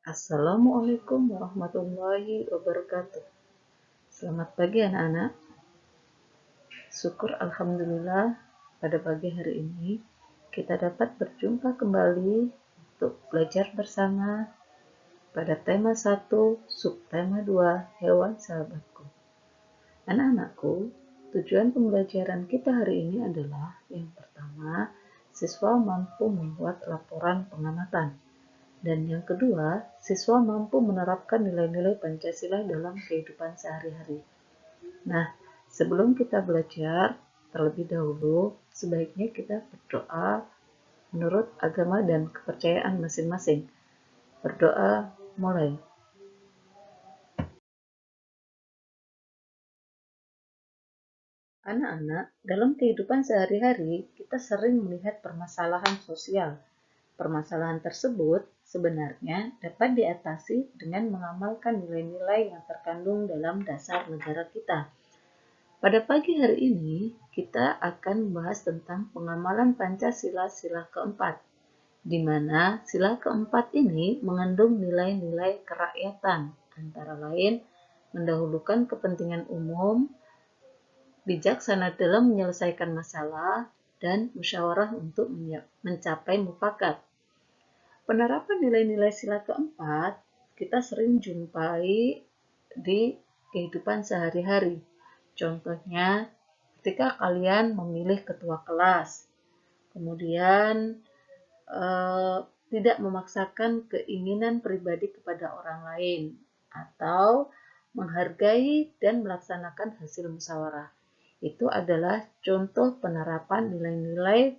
Assalamualaikum warahmatullahi wabarakatuh. Selamat pagi anak-anak. Syukur Alhamdulillah pada pagi hari ini kita dapat berjumpa kembali untuk belajar bersama pada tema 1, subtema 2, hewan sahabatku. Anak-anakku, tujuan pembelajaran kita hari ini adalah yang pertama, siswa mampu membuat laporan pengamatan. Dan yang kedua, siswa mampu menerapkan nilai-nilai Pancasila dalam kehidupan sehari-hari. Nah, sebelum kita belajar, terlebih dahulu, sebaiknya kita berdoa menurut agama dan kepercayaan masing-masing. Berdoa mulai. Anak-anak, dalam kehidupan sehari-hari, kita sering melihat permasalahan sosial. Permasalahan tersebut sebenarnya dapat diatasi dengan mengamalkan nilai-nilai yang terkandung dalam dasar negara kita. Pada pagi hari ini, kita akan membahas tentang pengamalan Pancasila sila keempat, di mana sila keempat ini mengandung nilai-nilai kerakyatan, antara lain mendahulukan kepentingan umum, bijaksana dalam menyelesaikan masalah, dan musyawarah untuk mencapai mufakat. Penerapan nilai-nilai sila keempat kita sering jumpai di kehidupan sehari-hari. Contohnya, ketika kalian memilih ketua kelas, kemudian tidak memaksakan keinginan pribadi kepada orang lain, atau menghargai dan melaksanakan hasil musyawarah. Itu adalah contoh penerapan nilai-nilai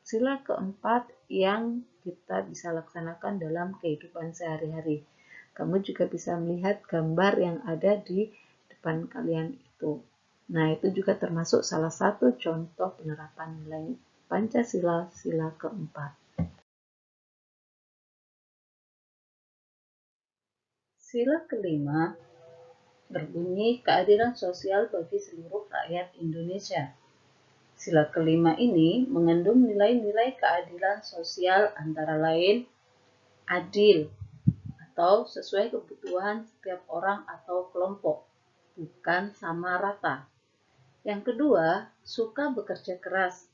sila keempat yang kita bisa laksanakan dalam kehidupan sehari-hari. Kamu juga bisa melihat gambar yang ada di depan kalian itu. Nah, itu juga termasuk salah satu contoh penerapan nilai Pancasila sila keempat. Sila kelima berbunyi keadilan sosial bagi seluruh rakyat Indonesia. Sila kelima ini mengandung nilai-nilai keadilan sosial antara lain adil atau sesuai kebutuhan setiap orang atau kelompok, bukan sama rata. Yang kedua, suka bekerja keras.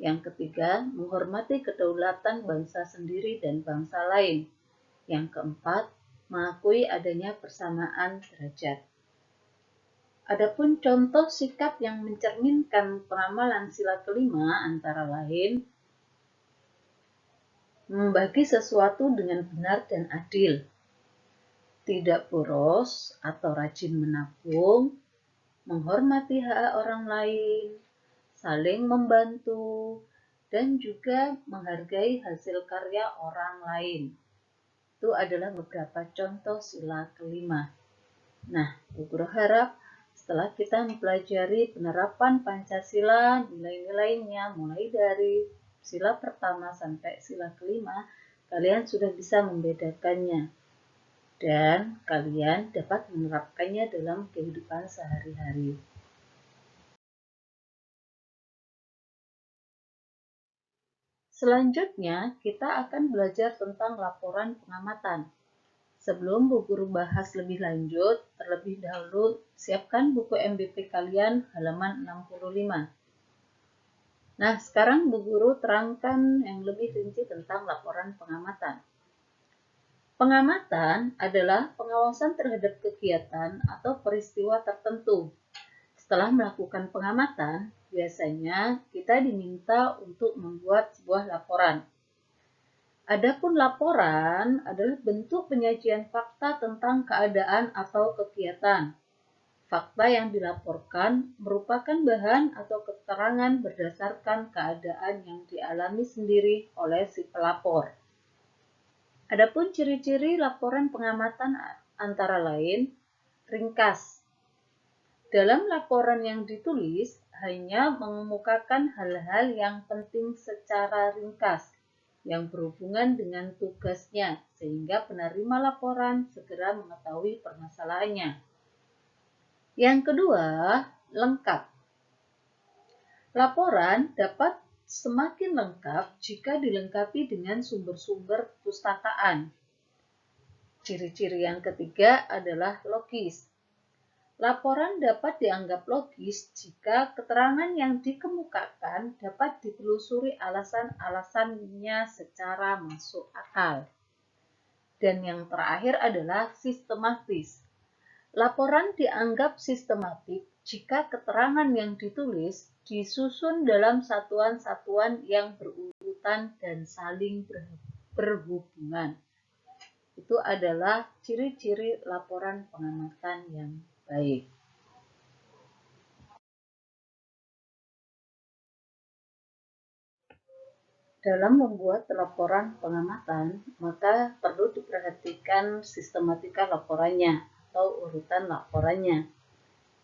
Yang ketiga, menghormati kedaulatan bangsa sendiri dan bangsa lain. Yang keempat, mengakui adanya persamaan derajat. Adapun contoh sikap yang mencerminkan pengamalan sila kelima antara lain membagi sesuatu dengan benar dan adil, tidak boros atau rajin menabung, menghormati hak orang lain, saling membantu, dan juga menghargai hasil karya orang lain. Itu adalah beberapa contoh sila kelima. Nah, Bu Guru harap setelah kita mempelajari penerapan Pancasila, nilai-nilainya mulai dari sila pertama sampai sila kelima, kalian sudah bisa membedakannya. Dan kalian dapat menerapkannya dalam kehidupan sehari-hari. Selanjutnya, kita akan belajar tentang laporan pengamatan. Sebelum Bu Guru bahas lebih lanjut, terlebih dahulu siapkan buku MBP kalian halaman 65. Nah, sekarang Bu Guru terangkan yang lebih rinci tentang laporan pengamatan. Pengamatan adalah pengawasan terhadap kegiatan atau peristiwa tertentu. Setelah melakukan pengamatan, biasanya kita diminta untuk membuat sebuah laporan. Adapun laporan adalah bentuk penyajian fakta tentang keadaan atau kegiatan. Fakta yang dilaporkan merupakan bahan atau keterangan berdasarkan keadaan yang dialami sendiri oleh si pelapor. Adapun ciri-ciri laporan pengamatan antara lain ringkas. Dalam laporan yang ditulis hanya mengemukakan hal-hal yang penting secara ringkas yang berhubungan dengan tugasnya, sehingga penerima laporan segera mengetahui permasalahannya. Yang kedua, lengkap. Laporan dapat semakin lengkap jika dilengkapi dengan sumber-sumber perpustakaan. ciri-ciri yang ketiga adalah logis. Laporan dapat dianggap logis jika keterangan yang dikemukakan dapat ditelusuri alasan-alasannya secara masuk akal. Dan yang terakhir adalah sistematis. Laporan dianggap sistematik jika keterangan yang ditulis disusun dalam satuan-satuan yang berurutan dan saling berhubungan. Itu adalah ciri-ciri laporan pengamatan yang baik. Dalam membuat laporan pengamatan, maka perlu diperhatikan sistematika laporannya atau urutan laporannya.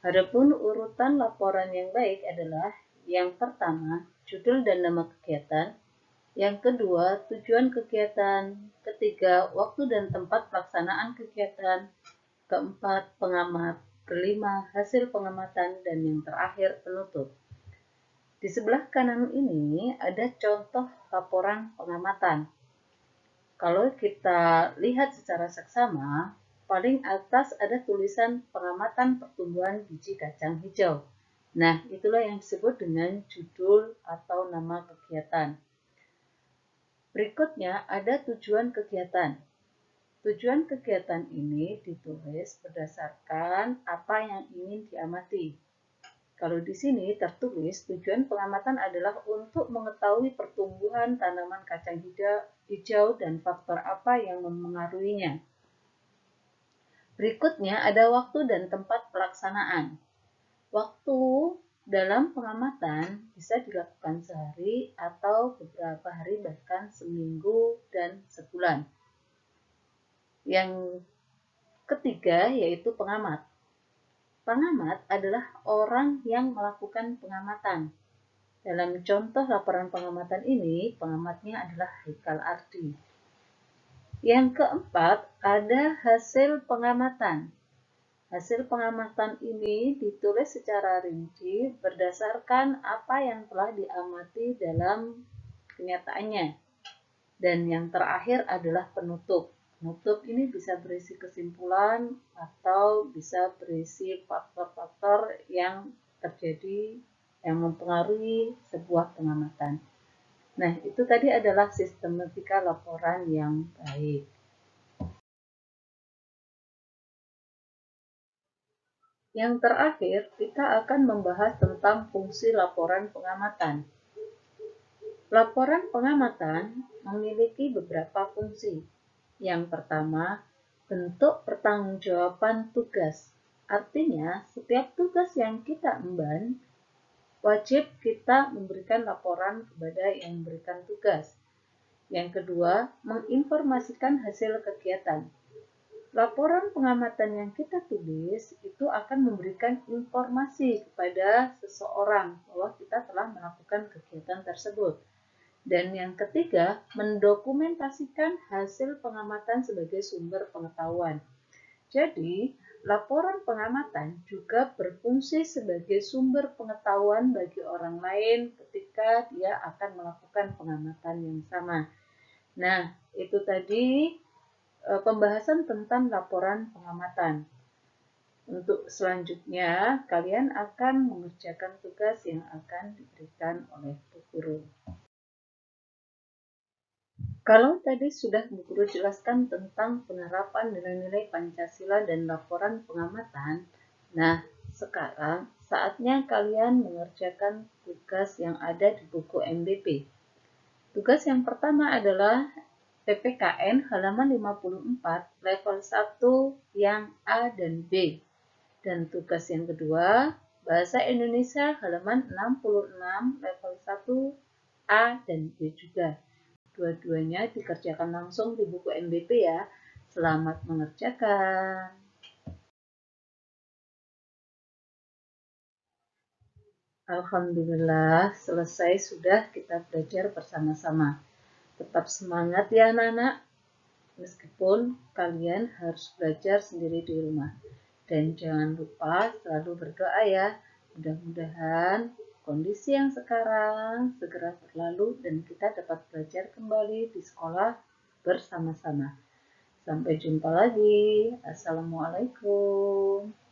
Adapun urutan laporan yang baik adalah yang pertama, judul dan nama kegiatan, yang kedua, tujuan kegiatan, ketiga, waktu dan tempat pelaksanaan kegiatan, keempat, pengamat, kelima, hasil pengamatan, dan yang terakhir, penutup. Di sebelah kanan ini ada contoh laporan pengamatan. Kalau kita lihat secara seksama, paling atas ada tulisan pengamatan pertumbuhan biji kacang hijau. Nah, itulah yang disebut dengan judul atau nama kegiatan. Berikutnya ada tujuan kegiatan. Tujuan kegiatan ini ditulis berdasarkan apa yang ingin diamati. Kalau di sini tertulis tujuan pengamatan adalah untuk mengetahui pertumbuhan tanaman kacang hijau dan faktor apa yang memengaruhinya. Berikutnya ada waktu dan tempat pelaksanaan. Waktu dalam pengamatan bisa dilakukan sehari atau beberapa hari, bahkan seminggu dan sebulan. Yang ketiga yaitu pengamat. Pengamat adalah orang yang melakukan pengamatan. Dalam contoh laporan pengamatan ini, pengamatnya adalah Haikal Ardi. Yang keempat, ada hasil pengamatan. Hasil pengamatan ini ditulis secara rinci berdasarkan apa yang telah diamati dalam kenyataannya. Dan yang terakhir adalah penutup. Penutup ini bisa berisi kesimpulan atau bisa berisi faktor-faktor yang terjadi yang mempengaruhi sebuah pengamatan. Nah, itu tadi adalah sistematika laporan yang baik. Yang terakhir, kita akan membahas tentang fungsi laporan pengamatan. Laporan pengamatan memiliki beberapa fungsi. Yang pertama, bentuk pertanggungjawaban tugas. Artinya, setiap tugas yang kita emban, wajib kita memberikan laporan kepada yang memberikan tugas. Yang kedua, menginformasikan hasil kegiatan. Laporan pengamatan yang kita tulis itu akan memberikan informasi kepada seseorang bahwa kita telah melakukan kegiatan tersebut. Dan yang ketiga, mendokumentasikan hasil pengamatan sebagai sumber pengetahuan. Jadi, laporan pengamatan juga berfungsi sebagai sumber pengetahuan bagi orang lain ketika dia akan melakukan pengamatan yang sama. Nah, itu tadi pembahasan tentang laporan pengamatan. Untuk selanjutnya, kalian akan mengerjakan tugas yang akan diberikan oleh Bu Guru. Kalau tadi sudah Bu Guru jelaskan tentang penerapan nilai-nilai Pancasila dan laporan pengamatan, nah sekarang saatnya kalian mengerjakan tugas yang ada di buku MBP. Tugas yang pertama adalah PPKN halaman 54 level 1 yang A dan B. Dan tugas yang kedua, Bahasa Indonesia halaman 66 level 1 A dan B juga. Dua-duanya dikerjakan langsung di buku MBP ya. Selamat mengerjakan. Alhamdulillah, selesai sudah kita belajar bersama-sama. Tetap semangat ya anak-anak, meskipun kalian harus belajar sendiri di rumah. Dan jangan lupa selalu berdoa ya, mudah-mudahan kondisi yang sekarang segera berlalu dan kita dapat belajar kembali di sekolah bersama-sama. Sampai jumpa lagi. Assalamualaikum.